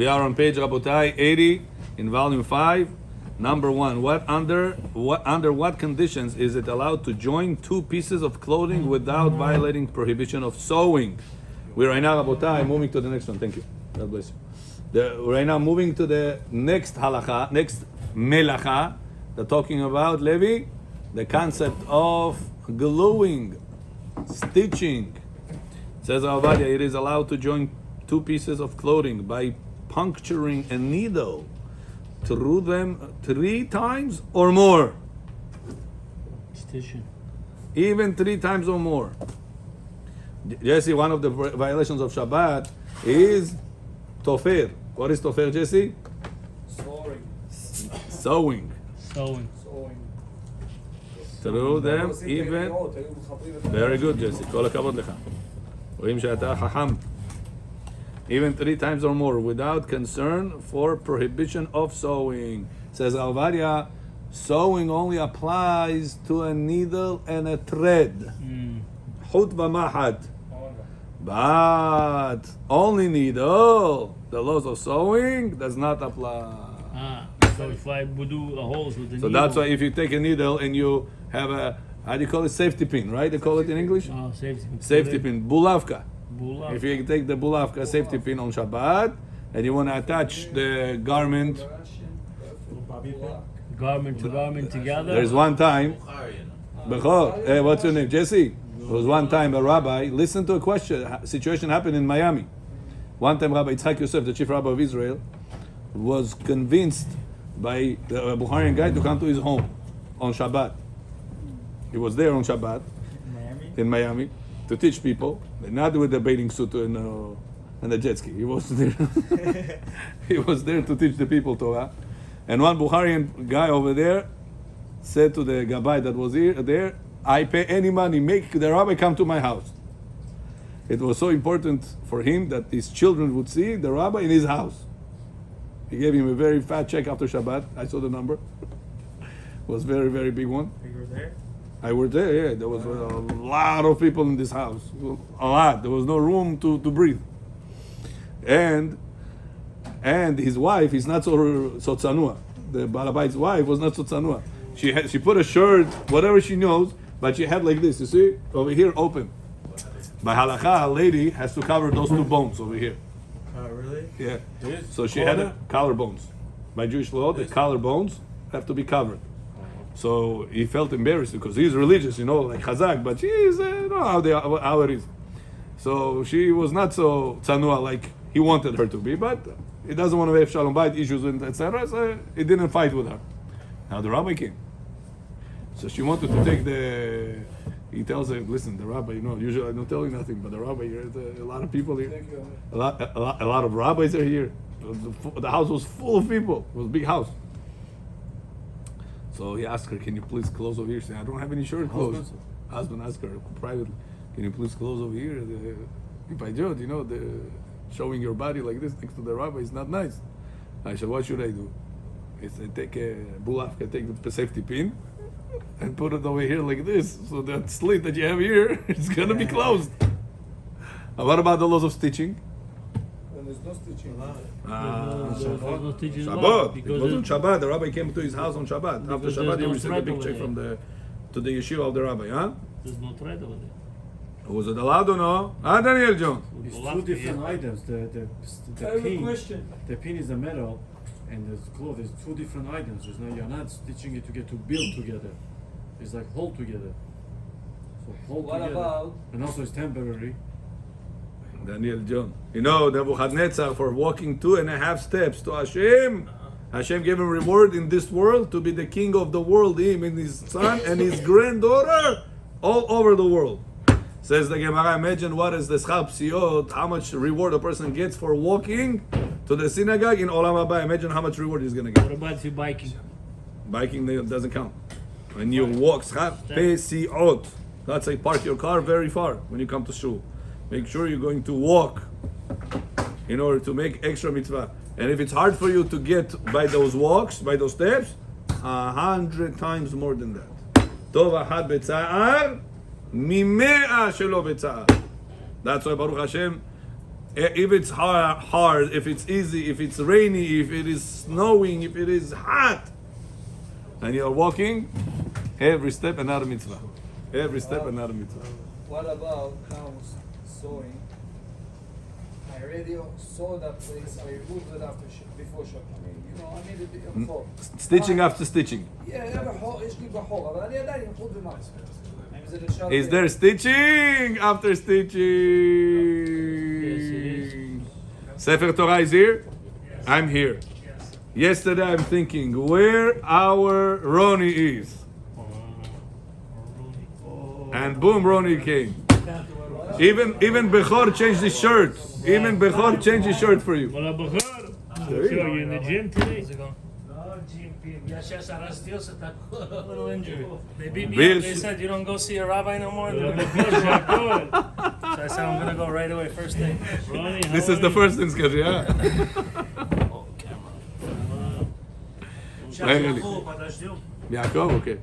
We are on page Rabotai 80 in volume 5. Number 1. Under what conditions is it allowed to join two pieces of clothing without violating prohibition of sewing? We're right now, Rabotai, moving to the next one. Thank you. God bless you. Right now, moving to the next halacha, next melacha. They're talking about, Levi, the concept of gluing, stitching. It says Avadia, it is allowed to join two pieces of clothing by puncturing a needle through them 3 times or more. Stitching. Even 3 times or more. Jesse, one of the violations of Shabbat is tofer. What is tofer, Jesse? Sewing. Through them even. Very good, Jesse. כל הכבוד לך. רואים שאתה חכם. Even 3 times or more, without concern for prohibition of sewing. Says Alvaria, sewing only applies to a needle and a thread. Hut v'mahat. But only needle, the laws of sewing does not apply. So if I would do a holes with the So needle. that's why if you take a needle and you have a, how do you call it, safety pin, right? They call it in English? Safety pin, bulavka. If you take the bulavka safety pin on Shabbat and you want to attach the garment to garment together. There's one time, hey, what's your name? Jesse? There was one time a rabbi, listen to a situation happened in Miami. One time Rabbi Yitzhak Yosef, the chief rabbi of Israel, was convinced by the Bukharian guy to come to his home on Shabbat. He was there on Shabbat in Miami to teach people, not with the bathing suit and the jet ski. He was there. He was there to teach the people Torah. And one Bukharian guy over there said to the Gabbai that was there, I pay any money, make the rabbi come to my house. It was so important for him that his children would see the rabbi in his house. He gave him a very fat check after Shabbat. I saw the number. It was very, very big one. You were there? I was there, yeah. There was a lot of people in this house. A lot. There was no room to breathe. And his wife is not so tzanua. The Balabait's wife was not so tzanua. She put a shirt, whatever she knows, but she had like this, you see? Over here, open. By halakha, a lady has to cover those 2 bones over here. Really? Yeah. So she had collarbones. By Jewish law, the collarbones have to be covered. So he felt embarrassed because he's religious, like Chazak, but she's, how it is. So she was not so tzanua like he wanted her to be, but he doesn't want to have shalom bayit issues and etc. So he didn't fight with her. Now the rabbi came. So she wanted to take he tells her, listen, the rabbi, usually I don't tell you nothing, but the rabbi here, a lot of people here. A lot of rabbis are here. The house was full of people. It was a big house. So he asked her, can you please close over here? She said, I don't have any shirt clothes. Husband asked her privately, can you please close over here? The showing your body like this next to the rabbi is not nice. I said, what should I do? He said, take a bulavka, take the safety pin, and put it over here like this, so that slit that you have here is gonna be closed. And what about the laws of stitching? And there's no stitching. Shabbat. It wasn't Shabbat. The rabbi came to his house on Shabbat. After Shabbat, he received a big check to the yeshiva of the rabbi. There's no thread over there. Was it allowed or no? Daniel John. It's 2 different items. The pin is the metal, and the cloth is 2 different items. You're not stitching it to build together. It's like hold together. So hold together. About? And also it's temporary. Daniel John. Nebuchadnezzar, for walking 2.5 steps to Hashem, Hashem gave him reward in this world to be the king of the world, him and his son and his granddaughter, all over the world. Says the Gemara, imagine what is the schar psiot, how much reward a person gets for walking to the synagogue in Olam Haba. Imagine how much reward he's going to get. What about if you're biking? Biking doesn't count. When you walk, schar psiot. That's like park your car very far when you come to shul. Make sure you're going to walk in order to make extra mitzvah. And if it's hard for you to get by those walks, by those steps, 100 times more than that. Tov ahad betza'ar, mimea shelo betza'ar. That's why Baruch Hashem, if it's hard, if it's easy, if it's rainy, if it is snowing, if it is hot, and you're walking, every step another mitzvah. Every step another mitzvah. What about now sewing? I already saw that place. I removed it after before Shabbat. I made it a hole. Stitching after stitching. Yeah, I have a hole. יש לי בחור, אבל אני עדיין יכול במאי. האם זה נחשב? Is there stitching after stitching? Yes, it is. Sefer Torah is here? I'm here. Yesterday I'm thinking where our Ronnie is. And boom, Ronnie came. Even Bechor changed his shirt. Even Bechor changed his shirt for you. Well, Bachar, so you in the gym today? No, GP. Yes, yes, I was still a little injury. They beat me Beers. up. They said, you don't go see a rabbi no more? Well, So Bachar, I said, I'm going to go right away, first thing. good. Ronnie, how This is are the you? first instance, yeah. Oh, camera. Сейчас Really? Yaakov, подождем. Yaakov, okay.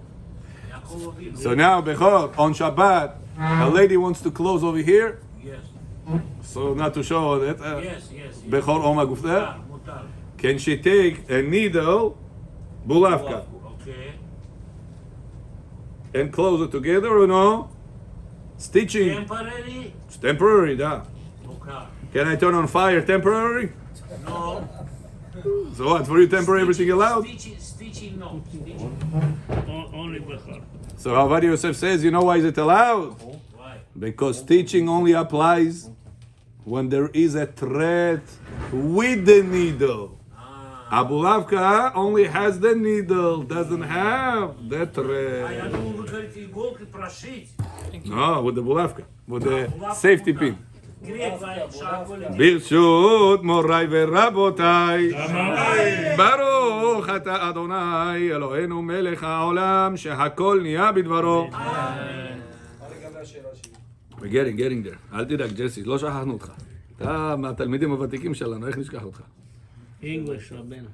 Yaakov увидел. So now, Bechor, on Shabbat, a lady wants to close over here. Yes, So not to show that. yes, yes. Bechor Oma Gufta. מותר, מותר. Can she take a needle, bulavka, Okay. and close it together or no? Stitching. Temporary? It's temporary, da. Okay. Can I turn on fire temporary? No. So what, for you temporary everything allowed? Stitching, no. Stitching. Only Bachar. So Avad Yosef says, you know why is it allowed? Why? Because stitching only applies when there is a thread with the needle. Abulavka only has the needle, doesn't have the А я thread. думал, вы говорите иголкой прошить. No, with the bulavka, with the safety pin. Грех, шаг ברשות מוריי ורבותיי, ברוך אתה אדוני אלוהינו מלך העולם שהכל נהיה בדברו. מה לגבי השאלה שלי? We're getting there. אל תדאג ג'סי, לא שכחנו אותך. אתה מהתלמידים הוותיקים שלנו, איך נשכח אותך? English, Rabbeinu.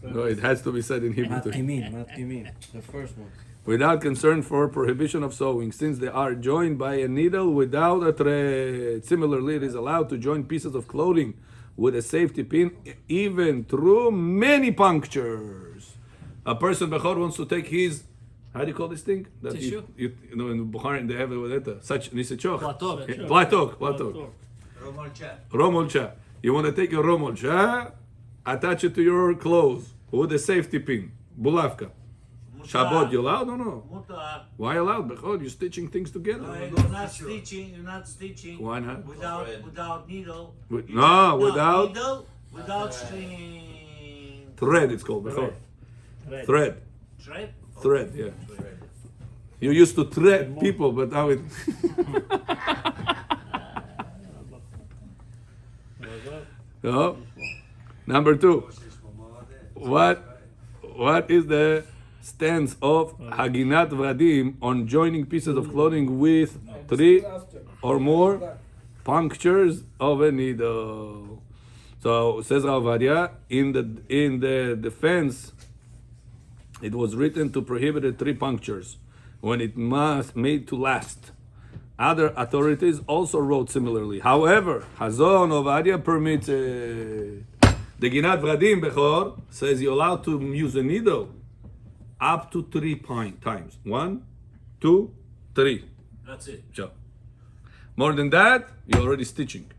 No, it has to be said in Hebrew too. Matkimin, the first one. Without concern for prohibition of sewing, since they are joined by a needle without a thread. Similarly, it is allowed to join pieces of clothing with a safety pin, even through many punctures. A person, Bechor, wants to take his, how do you call this thing? That Tissue? You know, in Bukhari, they have it with it, such, nisechoch. Platok. Platok. Romolcha. You want to take your romolcha, attach it to your clothes with a safety pin. Bulavka. Shabbat, you allowed or no? מותר. Why allowed? Because you're stitching things together. You're not stitching. Why not? Without needle. No, without needle, without string. thread. It's called before. Thread. Thread? Thread. Yeah. You used to thread people, but now it. No. Number 2. What is the stance of Haginat Vradim on joining pieces of clothing with 3 or more punctures of a needle? So says Rav Ovadia, in the defense, it was written to prohibit the 3 punctures when it must made to last. Other authorities also wrote similarly. However, Hazon Ovadia permits it. The Ginat Vradim Bechor says you're allowed to use a needle up to 3 times. 1, 2, 3. That's it. So, more than that, you're already stitching.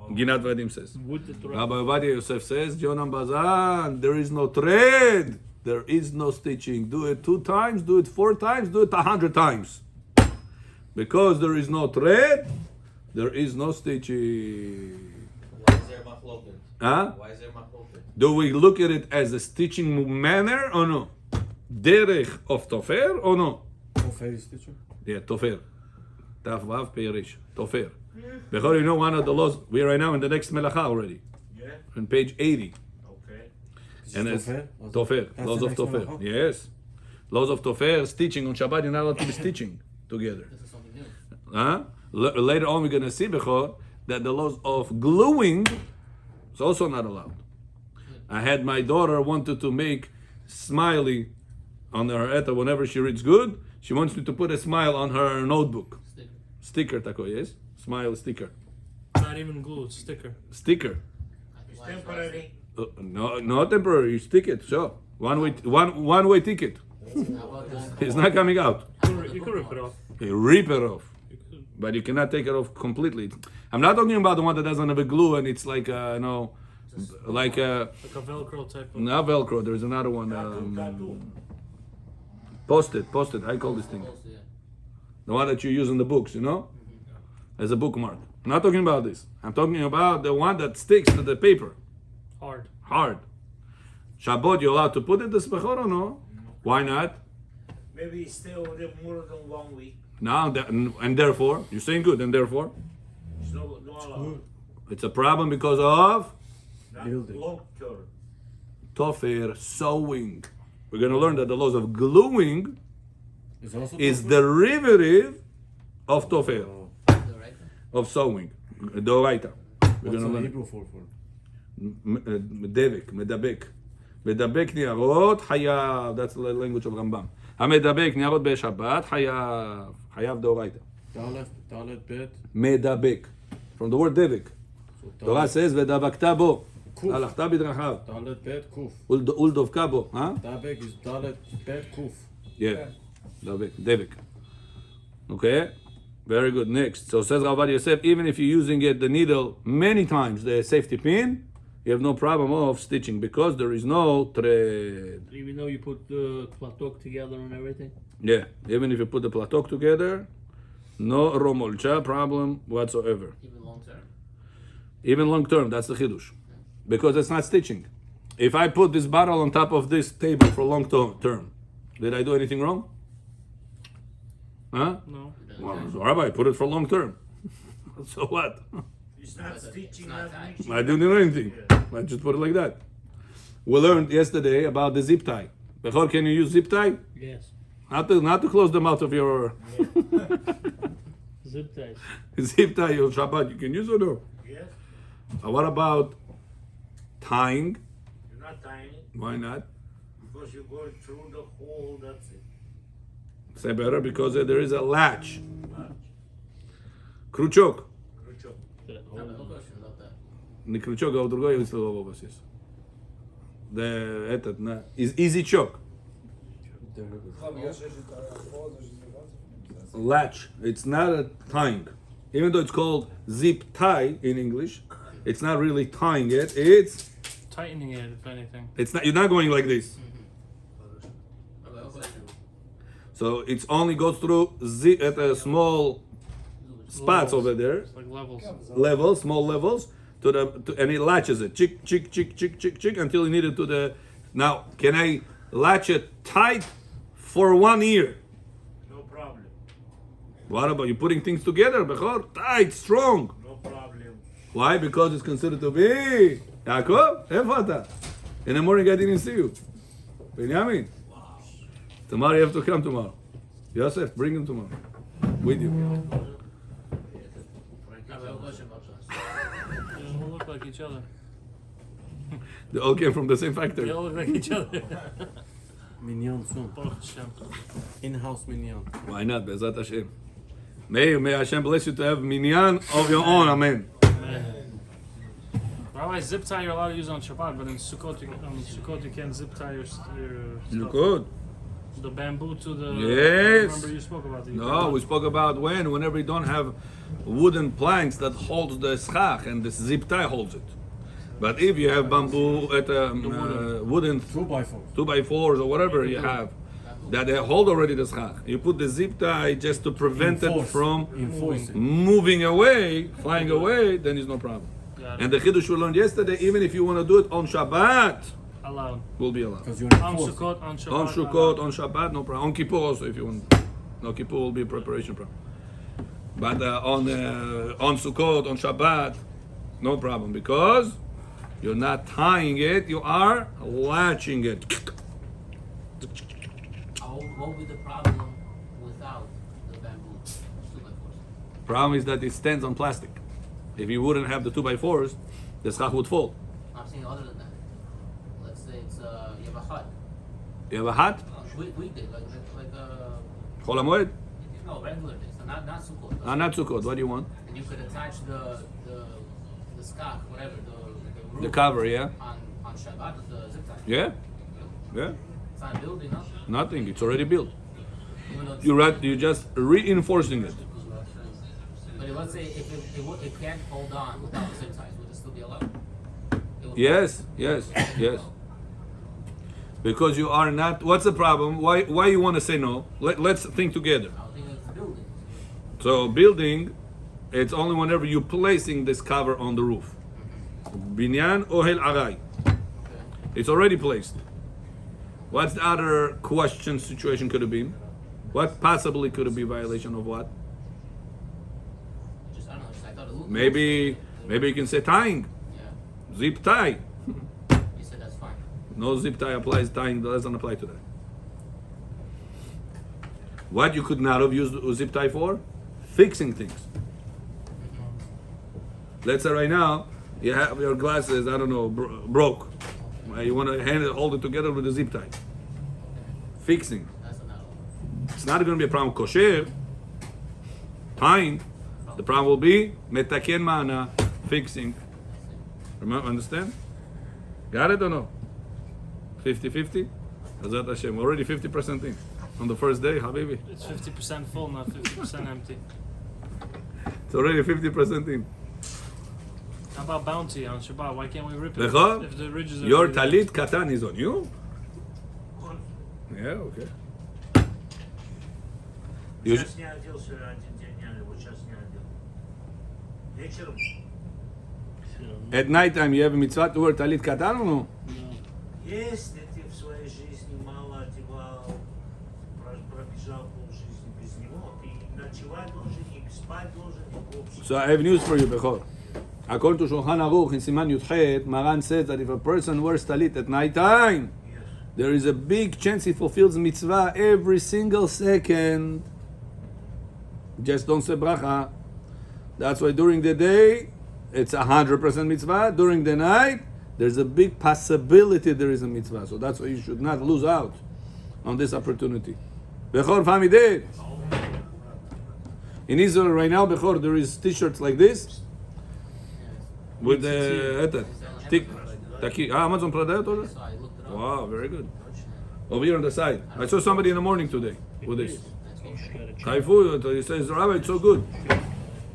Ginat Vadim says. With the thread. Rabbi Ovadia Yosef says, Jonam Bazan, there is no thread. There is no stitching. Do it 2 times, do it 4 times, do it 100 times. Because there is no thread, there is no stitching. Why is there machloket? Huh? Why is there machloket? Do we look at it as a stitching manner or no? Derech of Tofer or no? Tofer stitcher. Yeah, Tofer. Taf Vav Peirish. Tofer. Bechor, you know one of the laws. We are right now in the next Melacha already. Yeah. On page 80. Okay. And it's Tofer? Tofer. That's Laws the of next Tofer. Melacha? Yes. Laws of Tofer, stitching on Shabbat, you're not allowed to be stitching together. Huh? Later on, we're going to see, Bechor, that the laws of gluing is also not allowed. I had my daughter wanted to make smiley on her eta whenever she reads good. She wants me to put a smile on her notebook. Sticker, tako, yes? Smile sticker. Not not even glue, it's sticker. Sticker. It's temporary. No, not temporary. You stick it. So one way ticket. It's not coming out. You can rip it off. You rip it off, You could. but you cannot take it off completely. I'm not talking about the one that doesn't have a glue and it's like like a Like a Velcro type of. not Velcro. There's another one. Tattoo. Post-it. I call this thing. The one that you use in the books, as a bookmark. I'm not talking about this. I'm talking about the one that sticks to the paper. Hard. Shabbat, you're allowed to put it this bechor or no? Why not? Maybe stay over there more than 1 week. Now and therefore, you're saying good, and therefore, It's no allowed. it's a problem because of Not Building. long term. tofer, sewing. We're going to learn that the laws of gluing It's also is tofu? derivative of tofer, Oh, of sewing. Doraita. We're what's going to the learn. Hebrew for? מדבק, מדבק ניירות, חייב, that's the language of רמב"ם. המדבק ניירות בשבת, חייב דאורייתא. Dalet bet. מדבק. From the word דבק. So תורה says, ודבקת בו. קוף. הלכת בדרכיו. Dalet bet kuf. ולדבקה בו. Dabek is dalet bet kuf. Yeah. דבק. Okay? Very good. Next. So says Rav Yosef, even if you're using the needle many times, the safety pin, you have no problem of stitching because there is no thread. Even though you put the platok together and everything. Yeah, even if you put the platok together, no romolcha problem whatsoever. Even long term. Even long term, that's the chidush. Because it's not stitching. If I put this bottle on top of this table for long term, did I do anything wrong? Huh? No. Well, so Rabbi, put it for long term. So what? It's not stitching, not not tight. mixing. I didn't do anything. I just put it like that. We learned yesterday about the zip tie. Bechor, can you use zip tie? Yes. Not to close the mouth of your Zip ties. zip tie on Shabbat. You can use or no? Yes, What about tying? you're not tying it Why not? because you're going through the hole, that's it. Say better because there is a latch. Крючок. Крючок. I have no question about that. Не крючок, а другое слово у вас есть. Is easy choke. בגלל שיש את האחרון, זה שזה לבד. Latch. It's not a tying. Even though it's called zip tie in English, it's not really tying it. Tightening it, if anything. It's not. You're not going like this. I have no question. So it only goes through at a small spots over there, It's like levels. small levels, and it latches it, chick, chick, chick, chick, chick, chick, until you need it to the. Now, can I latch it tight for 1 year? No problem. What about you putting things together, Bechor? Tight, strong. No problem. Why? Because it's considered to be. Yaakov, איפה אתה? In the morning I didn't see you. Benjamin. Tomorrow you have to come tomorrow. Yosef, bring him tomorrow. With you. I have no question about that. They all look like each other. They all came from the same They factory. all look like each other. Minyan soon. Baruch Hashem. In-house minyan. Why not? Bezat Hashem. May Hashem bless you to have minyan of your own. Amen. Rabbi, zip tie you're allowed to use on Shabbat, but in Sukkot you can't zip tie your stuff. You could. The bamboo to the. Yes. Remember you spoke about the. No, we spoke about whenever you don't have wooden planks that holds the schach and the zip tie holds it. But if you have bamboo at wooden 2x4. 2x4s or whatever you have, that they hold already the schach, you put the zip tie just to prevent it from Enforce it. moving away, flying away, then there's no problem. Got And it. the chiddush we learned yesterday, even if you want to do it on Shabbat, Allowed. will be allowed. Because you're On enforcing. Sukkot, on Shabbat. On Sukkot, on Shabbat, no problem. On Kippur also, if you want. No, Kippur will be a preparation problem. But on Sukkot, on Shabbat, no problem because you're not tying it; you are latching it. What would be the problem without the bamboo 2x4s? Problem is that it stands on plastic. If you wouldn't have the 2x4s, the schach would fall. I'm saying other than that. Let's say it's you have a hut. You have a hat, We did like Chol HaMoed, no regular days, so not Sukkot. not Sukkot. What do you want? And you could attach the skach, whatever, the The roof cover, yeah? on Shabbat with the zip tie. Yeah? Yeah? It's not building, no? Nothing. It's already built. Even though it's, You're just reinforcing it. but let's say if it can't hold on without the zip ties, would it still be allowed? It would- Yes, yes, yes. Because you are not. What's the problem? Why you want to say no? Let's think together. I think it's building. So building, it's only whenever you're placing this cover on the roof. Binyan ohel aray. It's already placed. What's the other question situation could have been? What possibly could have been violation of what? Just I don't know. Just, I thought it looked. Maybe you can say tying, Yeah. zip tie. You said that's fine. No zip tie applies, tying doesn't apply to that. What you could not have used a zip tie for? Fixing things. Let's say right now, you have your glasses, I don't know, broke. You want to hold it together with a zip tie. Fixing. That's not allowed. It's not going to be a problem kosher. Tying. The problem will be metaken mana, fixing. Remember, understand? Got it or no? 50-50? Hazrat Hashem, already 50% in. On the first day, Habibi. It's 50% full, not 50% empty. It's already 50% in. How about bounty on Shabbat? Why can't we rip it Lecha, if the ridges are your already talit katan is on you? Yeah, okay. You, Сейчас не оделся, один день не одел, вот сейчас не одел. Вечером at night time, you have a mitzvah to wear talit katan or no? если ты в своей жизни мало одевал, пробежал полжизни без него, ты ночевать должен, и спать должен, и общем. So I have news for you, Bechor. According to Shulchan Aruch in Siman Yudchet, Maran says that if a person wears talit at night time, Yes. there is a big chance he fulfills mitzvah every single second. Just don't say bracha. That's why during the day, it's 100% mitzvah. During the night, there's a big possibility there is a mitzvah. So that's why you should not lose out on this opportunity. Bechor Famideh. In Israel right now, Bechor, there is t-shirts like this with the taki. Amazon продает тоже? So I looked it up. Wow, very good. Over here on the side, I saw somebody in the morning today with this. Kaifu, he says, Rabbi, it's so good.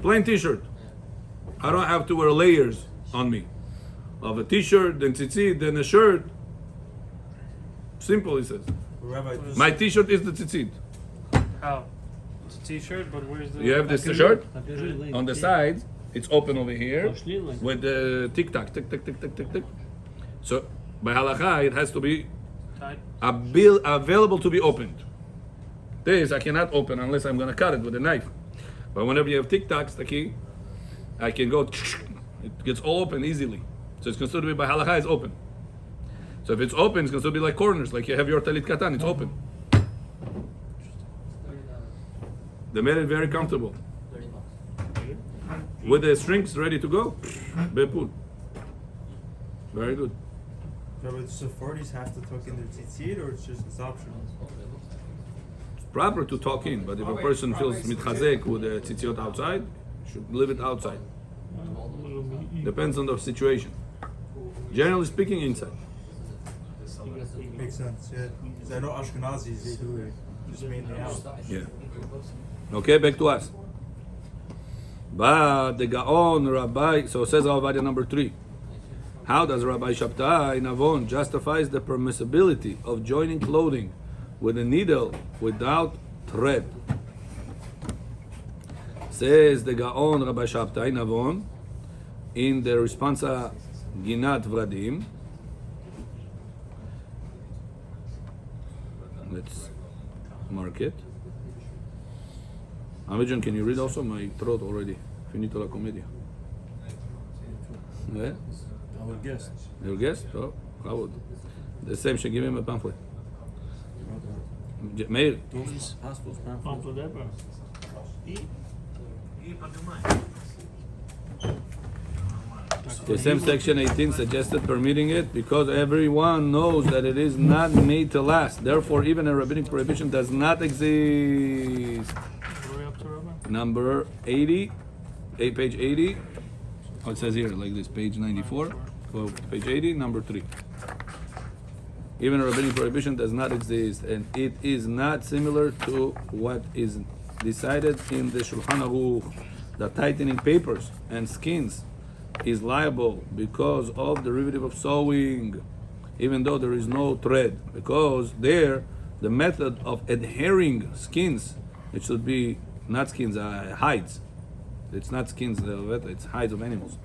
Plain t-shirt. I don't have to wear layers on me. Of a t-shirt, then tzitzit, then a shirt. Simple, he says. Rabbi, My t-shirt is the tzitzit. How? It's a t-shirt, but where's the... You have this shirt on the sides. It's open over here with the tick-tack, tick-tack. So by halakha, it has to be Tight. available to be opened. This I cannot open unless I'm gonna cut it with a knife. But whenever you have tic-tacs, the key, I can go, it gets all open easily. So it's considered to be by halakha, it's open. So if it's open, it's considered to be like corners, like you have your talit katan, it's open. They made it very comfortable. $30. With the strings ready to go, bepul. Very good. Rabbi, so 40s have to tuck in their tzitzit, or it's optional? It's proper to talk in, but if a person feels mitchazek with the tzitziot outside, should leave it outside. Depends on the situation. Generally speaking, inside. Makes sense, yeah. Because I know Ashkenazis, they do it just mainly out. Yeah. Okay, back to us. But the Gaon Rabbi, so says Avadia number 3. How does Rabbi Shabtai Navon justifies the permissibility of joining clothing with a needle without thread? Says the Gaon Rabbi Shabtai Navon in the responsa Ginat Vradim. Let's mark it. Amijan, can you read also? My throat already. Finito la comedia. Yeah? Our guest. Your guest? Oh, how would? The same, should give him a pamphlet. Meir, Those hospitals pamphlet. И поднимай. the same section 18 suggested permitting it because everyone knows that it is not made to last. Therefore, even a rabbinic prohibition does not exist. Where are we up to, Rabbi? Number 80, page 80. Oh, it says here like this, page 94, well, page 80, number 3. Even a rabbinic prohibition does not exist, and it is not similar to what is decided in the Shulchan Aruch. The tightening papers and skins is liable because of derivative of sewing, even though there is no thread, because there the method of adhering skins, it should be not skins, hides. It's not skins, it's hides of animals.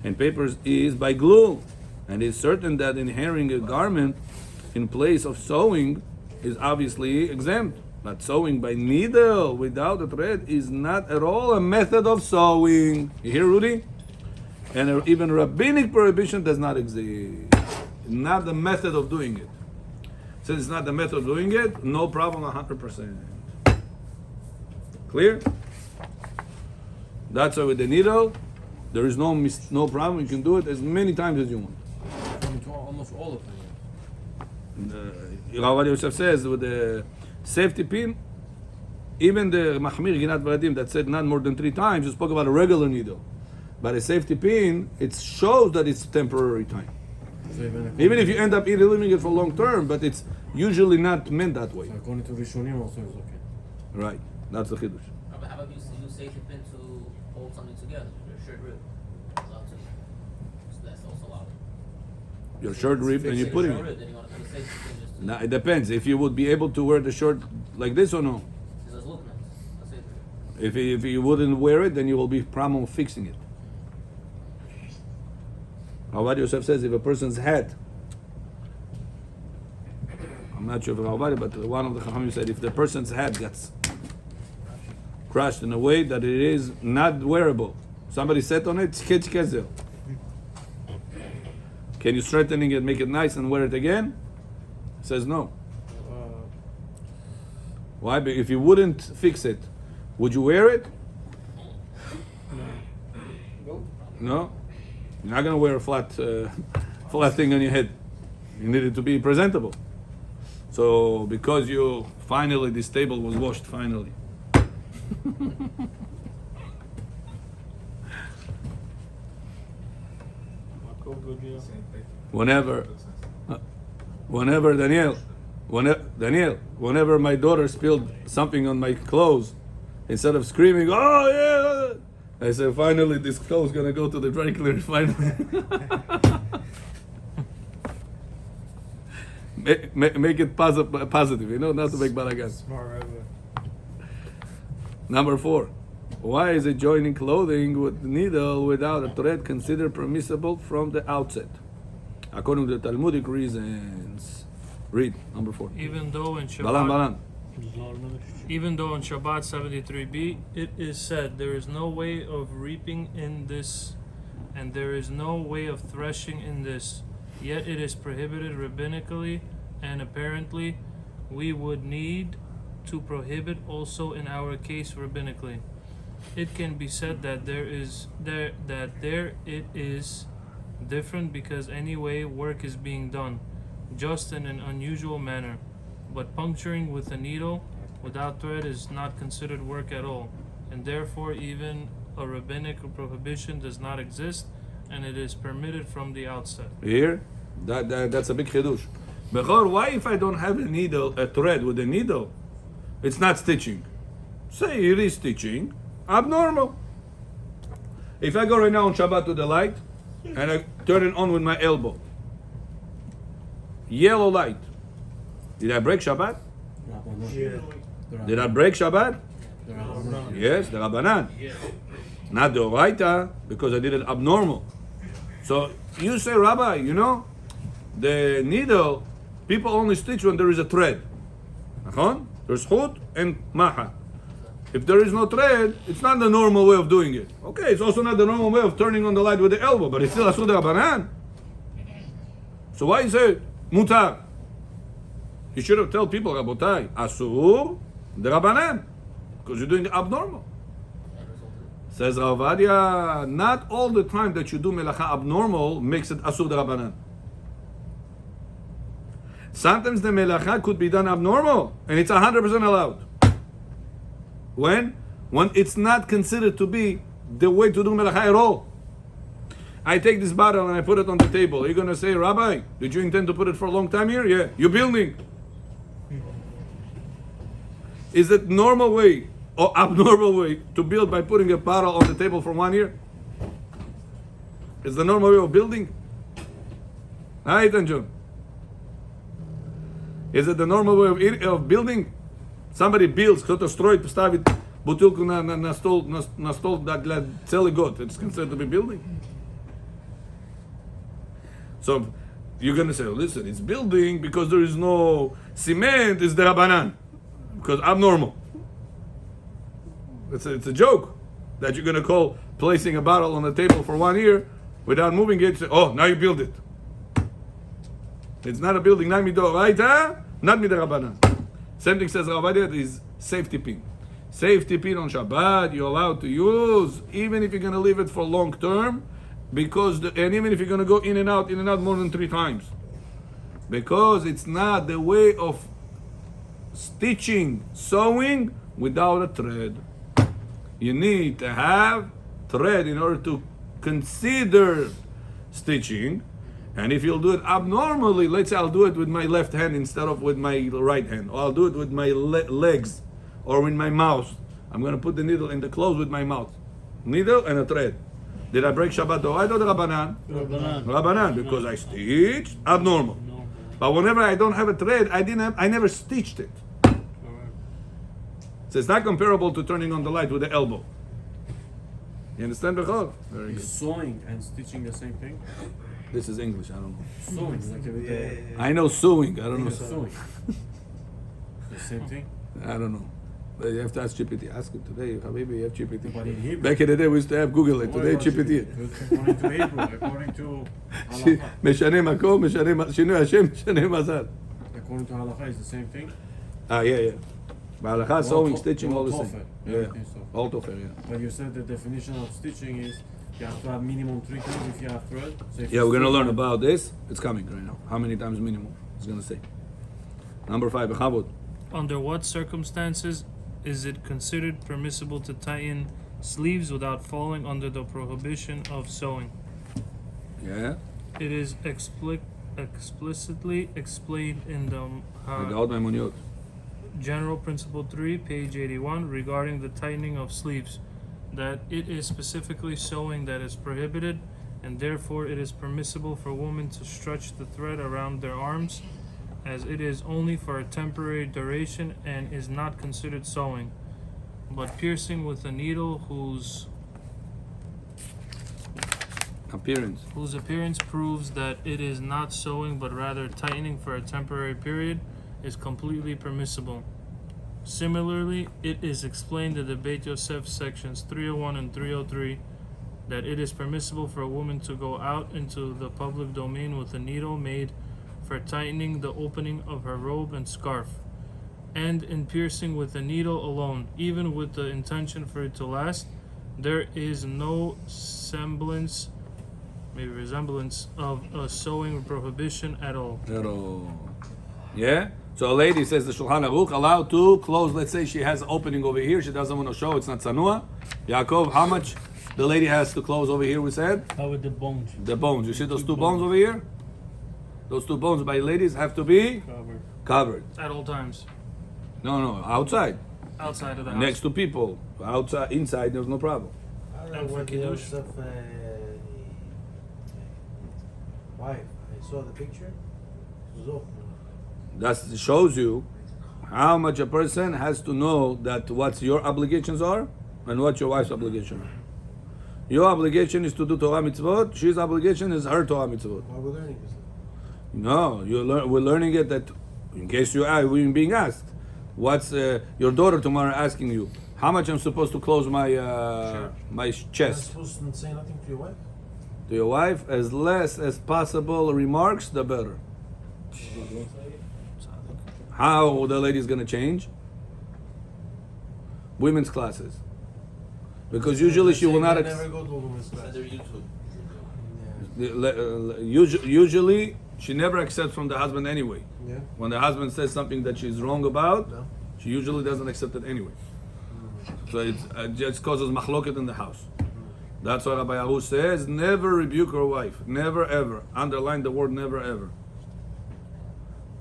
And papers is by glue, and it's certain that adhering a garment in place of sewing is obviously exempt. But sewing by needle without a thread is not at all a method of sewing. You hear, Rudy? And even rabbinic prohibition does not exist. Not the method of doing it. Since it's not the method of doing it, no problem 100%. Clear? That's why with the needle, there is no problem. You can do it as many times as you want. According to almost all of them. Rav Yosef says with the safety pin, even the Mahmir Ginat Varadim that said not more than 3 times, you spoke about a regular needle. But a safety pin, it shows that it's temporary time. So Even if you end up living it for long term, but it's usually not meant that way. So according to Rishonim also is okay. Right, that's the Chiddush. How about you use safety pin to hold something together? Your shirt rib. Allowed to. So that's also allowed. Your shirt rib and you put it Shirt in. rib, then you want to put a safety pin just to. Now it depends if you would be able to wear the shirt like this or no. There's loop nuts. That's it. If you wouldn't wear it, then you will be problem fixing it. Avad Yosef says if a person's hat, I'm not sure if Avad, but one of the Chachamim said if the person's hat gets crushed in a way that it is not wearable, somebody sat on it, can you straighten it, make it nice and wear it again? He says no. Why? Because if you wouldn't fix it, would you wear it? No? You're not going to wear a flat thing on your head. You need it to be presentable. So because you finally, this table was washed finally. Whenever whenever my daughter spilled something on my clothes, instead of screaming, "Oh yeah," I said, "Finally, this clothes gonna go to the dry cleaner." Finally, make it positive, not to make balagan. Smart Rebbe. Number 4, why is it joining clothing with needle without a thread considered permissible from the outset? According to the Talmudic reasons. Read number 4. Even though in Balan. Even though in Shabbat 73b it is said there is no way of reaping in this, and there is no way of threshing in this, yet it is prohibited rabbinically, and apparently we would need to prohibit also in our case rabbinically. It can be said that there it is different because anyway work is being done, just in an unusual manner. But puncturing with a needle without thread is not considered work at all, and therefore even a rabbinic prohibition does not exist, and it is permitted from the outset. Here, that's a big chidush. Bechor, why if I don't have a thread with a needle, it's not stitching? Say it is stitching, abnormal. If I go right now on Shabbat to the light, and I turn it on with my elbow, yellow light, did I break Shabbat? Yeah. Did I break Shabbat? Yes, the Rabbanan. Not the Oraita, because I did it abnormal. So you say, Rabbi, the needle, people only stitch when there is a thread. There's chut and maha. If there is no thread, it's not the normal way of doing it. Okay, it's also not the normal way of turning on the light with the elbow, but it's still asur de Rabbanan. So why is it mutar? You should have told people, Rabotai, asur de Rabbanan, because you're doing it abnormal. Says Rav Ovadia, not all the time that you do melacha abnormal makes it asur de Rabbanan. Sometimes the melacha could be done abnormal, and it's 100% allowed. When it's not considered to be the way to do melacha at all. I take this bottle and I put it on the table. Are you going to say, Rabbi, did you intend to put it for a long time here? Yeah. You're building. Is it normal way or abnormal way to build by putting a bottle on the table for 1 year? Is the normal way of building? Right, John? Is it the normal way of building? Somebody builds, кто-то строит, поставит бутылку на стол для целый год. It's considered to be building. So you're going to say, listen, it's building because there is no cement, it's the Rabbanan. Because abnormal. It's a joke that you're going to call placing a bottle on the table for 1 year without moving it. Oh, now you build it. It's not a building, not midoraita, not midrabanan. Same thing says Ravadia is safety pin. Safety pin on Shabbat you're allowed to use even if you're going to leave it for long term, because and even if you're going to go in and out more than 3 times, because it's not the way of stitching, sewing without a thread. You need to have thread in order to consider stitching. And if you'll do it abnormally, let's say I'll do it with my left hand instead of with my right hand, or I'll do it with my legs or with my mouth. I'm going to put the needle in the clothes with my mouth. Needle and a thread. Did I break Shabbat Doraita or the Rabbanan? Rabbanan, because I stitched abnormal. But whenever I don't have a thread, I never stitched it. So it's not comparable to turning on the light with the elbow. You understand, Bechor? Very good. Is sewing and stitching the same thing? This is English, I don't know. Sewing, like every day. I know sewing, I don't know. Sewing. The same thing? I don't know. But you have to ask GPT. Ask him today, Habibi, you have GPT. But in Hebrew. Back in the day, we used to have Google it. Today, GPT. According to Hebrew, according to Halachot. משנה מקום, שינוי השם, משנה מזל. According to Halachot, it's the same thing? Yeah. בהלכה, sewing, stitching, all the same. Tofer, Yeah, everything so. all tofer, yeah. But you said the definition of stitching is you have to have minimum 3 times if you have thread. So if Yeah, you we're going to stitch learn one- about this. It's coming right now. How many times minimum? It's going to say. Number 5, Bechavod. Under what circumstances is it considered permissible to tighten sleeves without falling under the prohibition of sewing? Yeah. It is explicitly explained in the הגאות מימוניות. General Principle 3, page 81, regarding the tightening of sleeves, that it is specifically sewing that is prohibited, and therefore it is permissible for women to stretch the thread around their arms, as it is only for a temporary duration and is not considered sewing, but piercing with a needle whose appearance proves that it is not sewing but rather tightening for a temporary period is completely permissible. Similarly, it is explained in the Beit Yosef sections 301 and 303 that it is permissible for a woman to go out into the public domain with a needle made for tightening the opening of her robe and scarf, and in piercing with a needle alone, even with the intention for it to last. There is no resemblance of a sewing prohibition at all. Yeah? So a lady says the Shulchan Aruch allowed to close, let's say she has an opening over here, she doesn't want to show, it's not Sanua. Yaakov, how much the lady has to close over here, we said? How with the bones? The bones. You see those 2 bones over here? Those 2 bones by ladies have to be covered. At all times. No, outside. Outside of the house. Next to people. Outside, inside, there's no problem. I don't And know for what the Kiddush? else of wife. I saw the picture. Zoch. That shows you how much a person has to know that what your obligations are and what your wife's obligation are. Your obligation is to do Torah mitzvot. She's obligation is her Torah mitzvot. Why we're learning this? No, we're learning it that in case you are being asked, what's your daughter tomorrow asking you? How much I'm supposed to close my my You're chest? supposed to say nothing to your wife? To your wife, as less as possible remarks, the better. How the lady's gonna change? Women's classes. Because usually she will not. Never go to a women's class. Usually she never accepts from the husband anyway. Yeah. When the husband says something that she's wrong about, No. she usually doesn't accept it anyway. So it just causes machloket in the house. That's what Rabbi Aru says. Never rebuke your wife. Never ever. Underline the word never ever.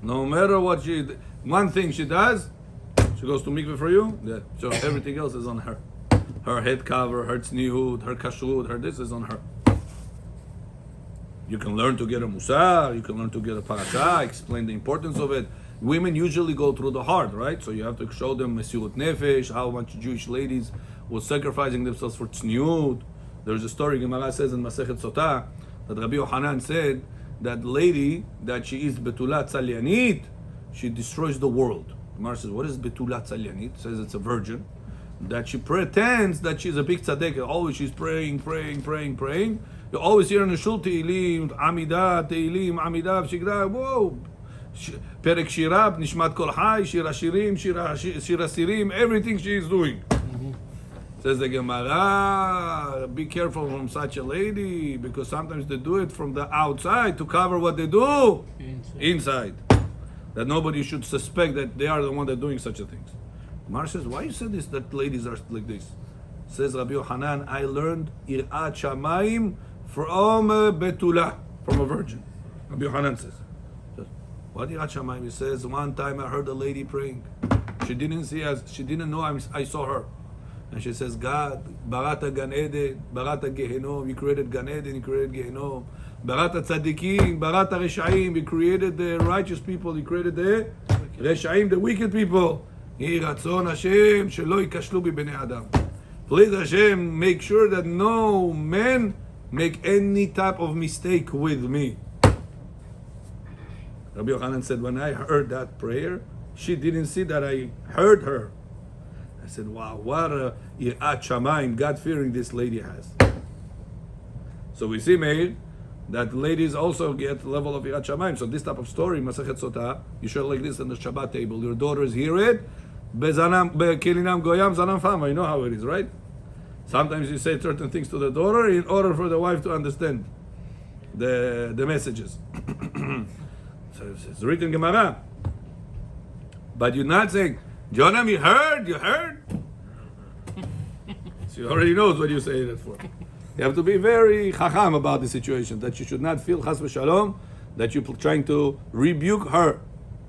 No matter what one thing she does, she goes to mikveh for you. Yeah. So everything else is on her. Her head cover, her tzniut, her kashrut, her this is on her. You can learn to get a musar, you can learn to get a parasha, explain the importance of it. Women usually go through the hard, right? So you have to show them mesirut nefesh, how much Jewish ladies were sacrificing themselves for tzniut. There's a story Gemara says in Masechet Sotah that Rabbi Yochanan said that lady that she is betulat tzalyanit, she destroys the world. Gemara says, what is betulat tzalyanit? It says it's a virgin. That she pretends that she's a big tzaddik. Always she's praying. You always hear in the shul Te'ilim, Amidah, Shigda, whoa. Perek Shirab, Nishmat Kol Hai, Shira Shirim, Shira Sirim, everything she is doing. Says the Gemara, be careful from such a lady, because sometimes they do it from the outside to cover what they do inside. That nobody should suspect that they are the one that are doing such a thing. Mar says, why you said this, that ladies are like this? Says Rabbi Yochanan, I learned Irat Shamayim from Betula, from a virgin. Rabbi Yochanan says, what Irat Shamayim? He says, one time I heard a lady praying. She didn't see us, she didn't know I saw her. And she says, God, Barata Gan Eden, Barata Gehenom, you created Gan Eden, you created Gehenom. Barata Tzadikim, Barata Reshaim, you created the righteous people, you created the Reshaim, the wicked people. Please Hashem, make sure that no man make any type of mistake with me. Rabbi Yochanan said, when I heard that prayer, she didn't see that I heard her. I said, wow, what a Yirat Shamayim, God-fearing this lady has. So we see, Meir, that ladies also get the level of Yirat Shamayim. So this type of story, Masechet Sotah, you show like this on the Shabbat table. Your daughters hear it, Bekilinam Goyam Zanam Fama. You know how it is, right? Sometimes you say certain things to the daughter in order for the wife to understand the messages. So it's written in Gemara. But you're not saying, Jonam, you heard? She already knows what you're saying it for. You have to be very chacham about the situation, that you should not feel chas v'shalom, that you're trying to rebuke her.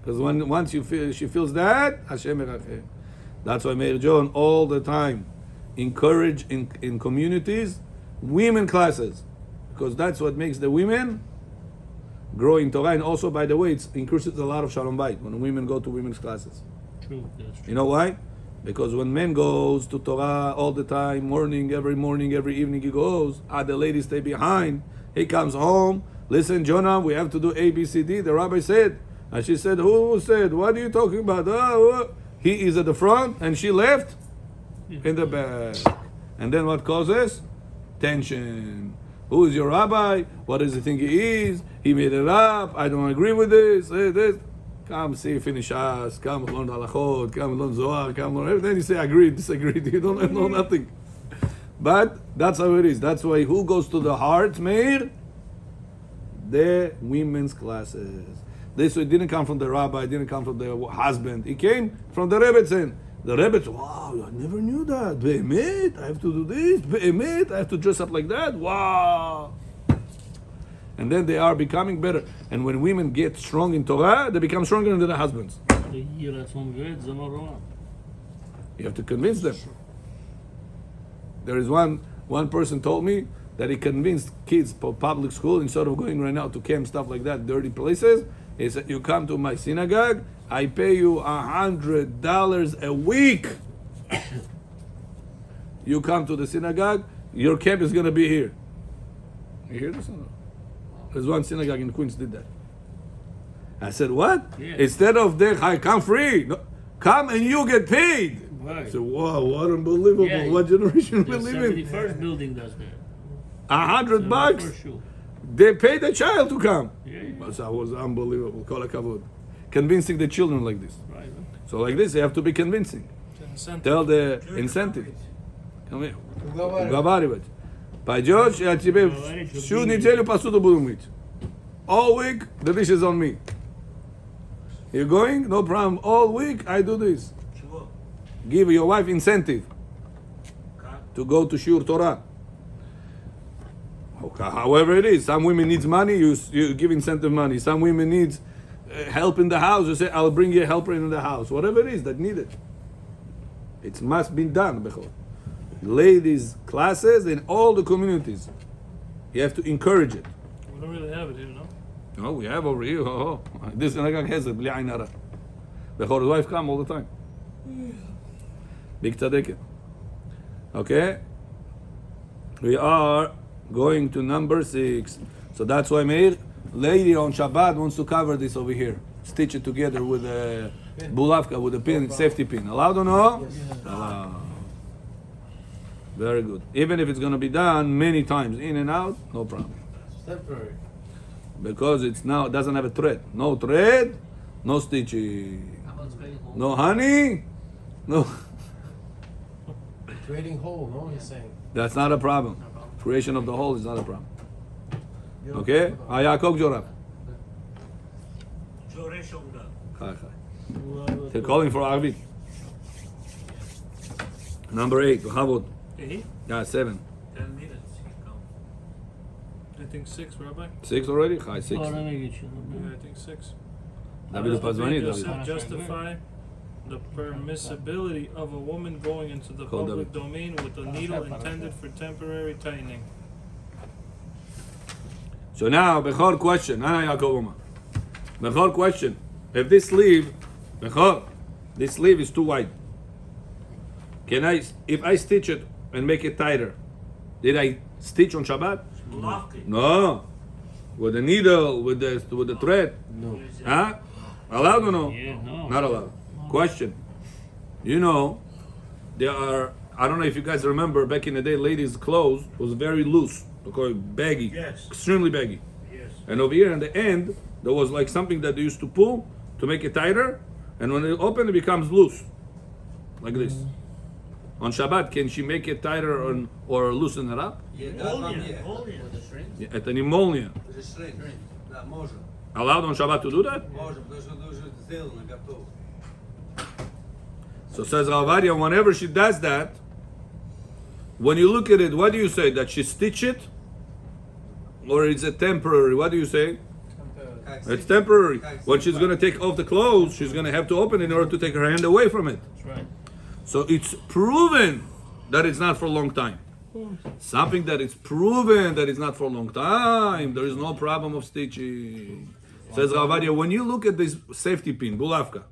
Because once you feel she feels that, Hashem eracheh. That's why Meir John all the time encourage in communities women classes, because that's what makes the women grow in Torah. And also, by the way, it increases a lot of shalom bayit when women go to women's classes. True, that's true. You know why? Because when men goes to Torah all the time, morning, every evening he goes, the ladies stay behind. He comes home, listen, Jonah, we have to do A, B, C, D. The rabbi said. And she said, who said? What are you talking about? He is at the front and she left in the back. And then what causes? Tension. Who is your rabbi? What does he think he is? He made it up. I don't agree with this. Come see, finish us. Come learn Halachot. Come learn Zohar. Come learn everything. You say agreed, disagreed. You don't know nothing. But that's how it is. That's why who goes to the heart, Meir? The women's classes. This didn't come from the rabbi, it didn't come from the husband. It came from the Rebbetzin. The Rebbetzin, wow, I never knew that. Be'emet, I have to do this. Be'emet, I have to dress up like that. Wow. And then they are becoming better. And when women get strong in Torah, they become stronger than their husbands. You have to convince them. There is one person told me that he convinced kids for public school, instead of going right now to camp, stuff like that, dirty places. He said, you come to my synagogue, I pay you $100 a week. You come to the synagogue, your camp is going to be here. You hear this or no? There's one synagogue in Queens did that. I said, what? Yeah. Instead of there, I come free. No, come and you get paid. Right. I said, wow, what unbelievable. Yeah, what generation we live in. The first building does that. $100? They pay the child to come. Yeah. That was unbelievable. Kol hakavod. Convincing the children like this. Right. So like this, you have to be convincing. Tell the incentive. Come here. Уговаривать. Пойдешь, я тебе всю неделю посуду буду мыть. All week, the dish is on me. You're going? No problem. All week, I do this. Give your wife incentive to go to Shiur Torah. However it is, some women needs money, you give incentive money. Some women needs help in the house, you say, I'll bring you a helper in the house. Whatever it is that needed. It must be done, Bechor. Ladies' classes in all the communities. You have to encourage it. We don't really have it here, no? No, we have over here. This has it. Bechor's wife come all the time. Big tzaddikim. Okay? We are going to number 6. So that's why Meir, lady on Shabbat wants to cover this over here. Stitch it together with a bulavka, with a pin, safety pin. Allowed or no? Yes. Allowed. Very good. Even if it's going to be done many times, in and out, no problem. It's temporary. Because it doesn't have a thread. No thread, no stitching. How about creating holes? No honey, no. Creating hole, no? He's saying. That's not a problem. No problem. Creation of the hole is not a problem. Okay? Ayakok Jorab. שורש אומנם. Chai, chai. They're calling for Arvit. Number 8. Havod. 8? Yeah, 7. 10 minutes. he come. I think 6, Rabbi. 6 already? Chai, 6. Yeah, I think 6. David Pazvani, Does David. it justify the permissibility of a woman going into the Call public David. domain with a needle intended for temporary tightening? So now, Bechor question. Ana Yaakov Omar. Bechor question. If this sleeve, Bechor, this sleeve is too wide. Can I, if I stitch it and make it tighter, did I stitch on Shabbat? Lock it. No. With the needle, with the thread. No. Huh? Allowed or no? Yeah, no. Not allowed. Question. You know, there are, I don't know if you guys remember, back in the day, ladies' clothes was very loose. They call it baggy. Yes. Extremely baggy. Yes. And over here in the end, there was like something that they used to pull to make it tighter. And when they open, it becomes loose. Like this. On Shabbat, can she make it tighter or loosen it up? Volume. With the strings? Yeah, at an emollient. Да, може. Allowed on Shabbat to do that? Може, потому что это уже сделано, готово. So says Ravadia, whenever she does that, when you look at it, what do you say? That she stitched it? Or is it temporary? What do you say? It's temporary. When she's going to take off the clothes, she's going to have to open it in order to take her hand away from it. That's right. So it's proven that it's not for a long time. Something that is proven that it's not for a long time, there is no problem of stitching. Says Ravadia, when you look at this safety pin, bulavka,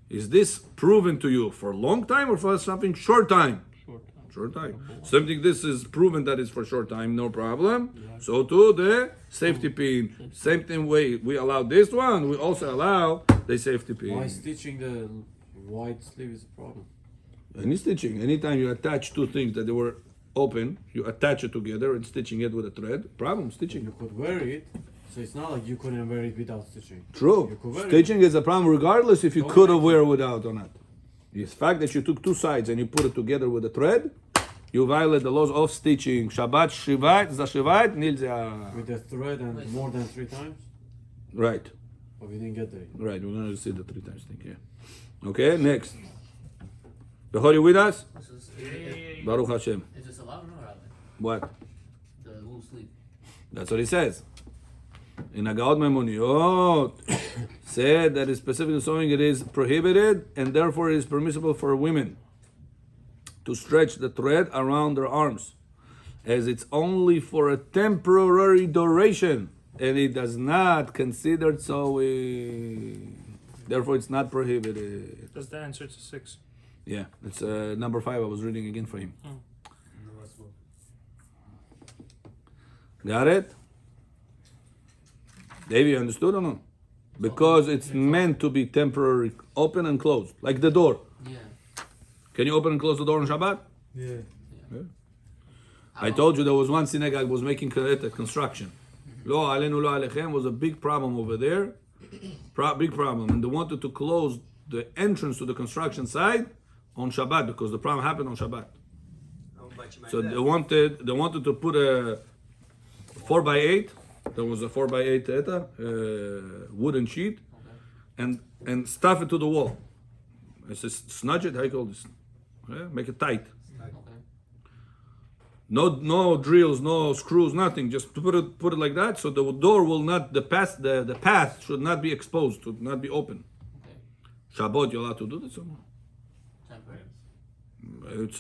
is this proven to you for a long time or for something short time? Short time. Something this is proven that it's for short time, no problem. So too the safety pin. Same thing way we allow this one, we also allow the safety Why pin. stitching the white sleeve is a problem? Any stitching, anytime you attach two things that they were open, you attach it together and stitching it with a thread, problem, stitching. You could wear it, so it's not like you couldn't wear it without stitching. True. You could wear Stitching is a problem regardless if you Don't could have make wear it without or not. The fact that you took two sides and you put it together with a thread, you violate the laws of stitching. Shabbat, Shivat, Zashivat, Nilza. with the thread and more than 3 times, Right, but we didn't get there. right. We're going to see the 3 times thing here. Okay, next. Behor, you with us? This is, Baruch Hashem. is this allowed or no, Rabbi? What? The loose sleeve. That's what he says. In Agaot Memoniot, said that is specifically showing it is prohibited and therefore it is permissible for women to stretch the thread around their arms, as it's only for a temporary duration and it does not considered so. Therefore, it's not prohibited. That's the answer to 6. Yeah, it's number 5. I was reading again for him. Got it? Dave, you understood or no? Because it's meant to be temporary, open and closed, like the door. Yeah. Can you open and close the door on Shabbat? Yeah. I told you there was one synagogue was making construction. Lo alenu lo alechem was a big problem over there. Big problem. And they wanted to close the entrance to the construction site on Shabbat because the problem happened on Shabbat. So they wanted to put a 4x8. There was a 4x8 wooden sheet, and stuff it to the wall. I said, snudge it. How you call this? Yeah, make it tight. Okay. No drills, no screws, nothing. Just put it like that, so the door will not, the path should not be exposed, should not be open. Okay. Shabbat, you're allowed to do this or no? Temporary. It's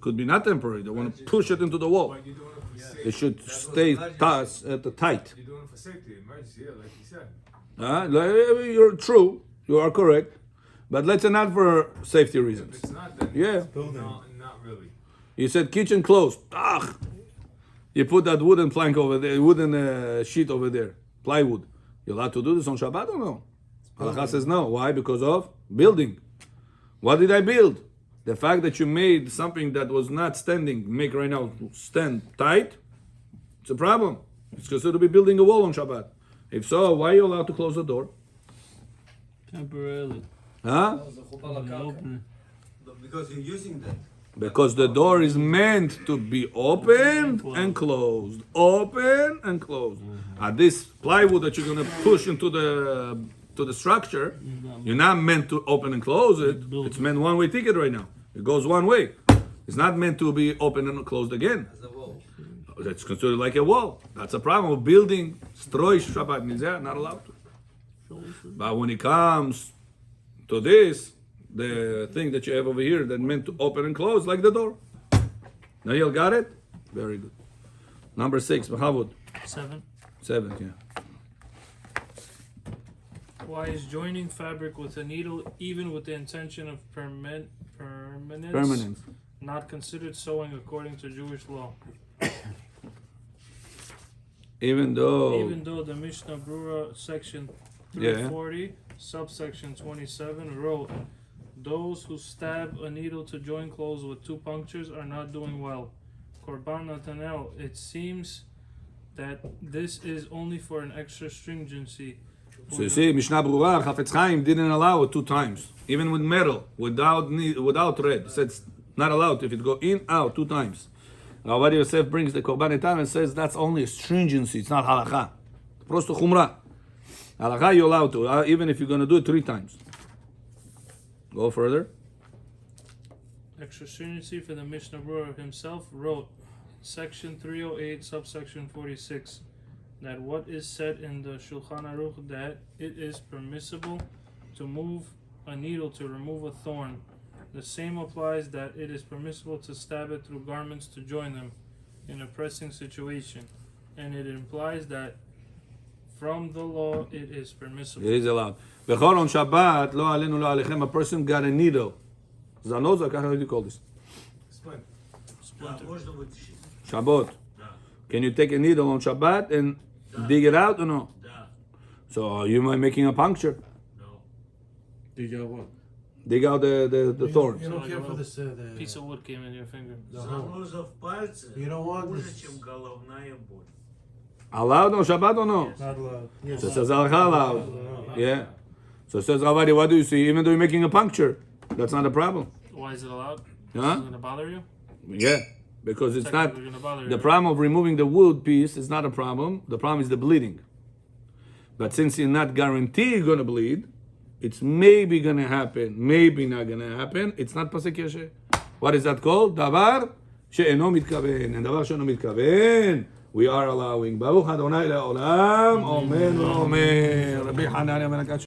could be not temporary. They want to push it into the wall. But you're doing it for safety. It should That's what stay emergency. tight. You're doing it for safety, emergency, yeah, like you said. You're true. You are correct. But let's say not for safety If reasons. it's not, then Yeah. Building. no, not really. You said kitchen closed. You put that wooden plank over there, wooden sheet over there, plywood. You're allowed to do this on Shabbat or no? Halakha says no. Why? Because of building. What did I build? The fact that you made something that was not standing, make right now stand tight, it's a problem. It's considered to be building a wall on Shabbat. If so, why are you allowed to close the door? Temporarily. Huh? זה חובר לקרקע. Because you're using that. Because the door is meant to be opened and closed. Open and closed. This plywood that you're going to push into the structure, you're not meant to open and close it. It's meant one-way ticket right now. It goes one way. It's not meant to be open and closed again. As a wall. It's considered like a wall. That's a problem of building. Stroy Shabbat nizeh, not allowed to. But when it comes to this, the thing that you have over here that meant to open and close, like the door. Now you got it? Very good. Number 6, Mahavud. 7. 7, yeah. Why is joining fabric with a needle, even with the intention of permanence, Permanence. not considered sewing according to Jewish law? Even though the Mishnah Brura section Yeah. 340, subsection 27 wrote, those who stab a needle to join clothes with 2 punctures are not doing well. Korban Natanel, it seems that this is only for an extra stringency. So you see, Mishnah Brura, Chafetz Chaim didn't allow it 2 times, even with metal, without thread. It said it's not allowed if it go in, out 2 times. Rabbi Yosef brings the Korban Etam and says that's only a stringency, it's not halakha. Prosto chumrah. Halakha you're allowed to, even if you're going to do it 3 times. Go further. Extra stringency for the Mishnah Brura himself wrote, section 308, subsection 46, that what is said in the Shulchan Aruch that it is permissible to move a needle to remove a thorn. The same applies that it is permissible to stab it through garments to join them in a pressing situation. And it implies that from the law it is permissible. It is allowed. Bechol on Shabbat, lo alenu lo alechem, a person got a needle. Zanozak, how do you call this? Explain. Да, можно вытащить. Shabbat. Да, Can you take a needle on Shabbat and dig it out or no? да, So you might making a puncture. no. Dig out what? Dig out the thorns. You don't So care like for a this, the Piece of wood came in your finger. the hole. Заноза в пальце You don't want хуже, this. чем головная боль. Allowed on Shabbat or no? Not allowed. Yes. So it says halakha allowed. Yeah. So it says Ravadi, what do you see? Even though you're making a puncture, that's not a problem. Why is it allowed? Huh? Is it gonna bother you? Yeah. Because it's not Technically gonna bother you, the right? problem of removing the wood piece is not a problem. The problem is the bleeding. But since you're not guaranteed you're gonna bleed, it's maybe gonna happen, maybe not gonna happen. It's not pasek yasher. What is that called? Davar she'eno mitkaven. And davar she'eno mitkaven, we are allowing. Baruch Adonai le'olam. Amen. Amen. Rabbi Hanania ben Akash.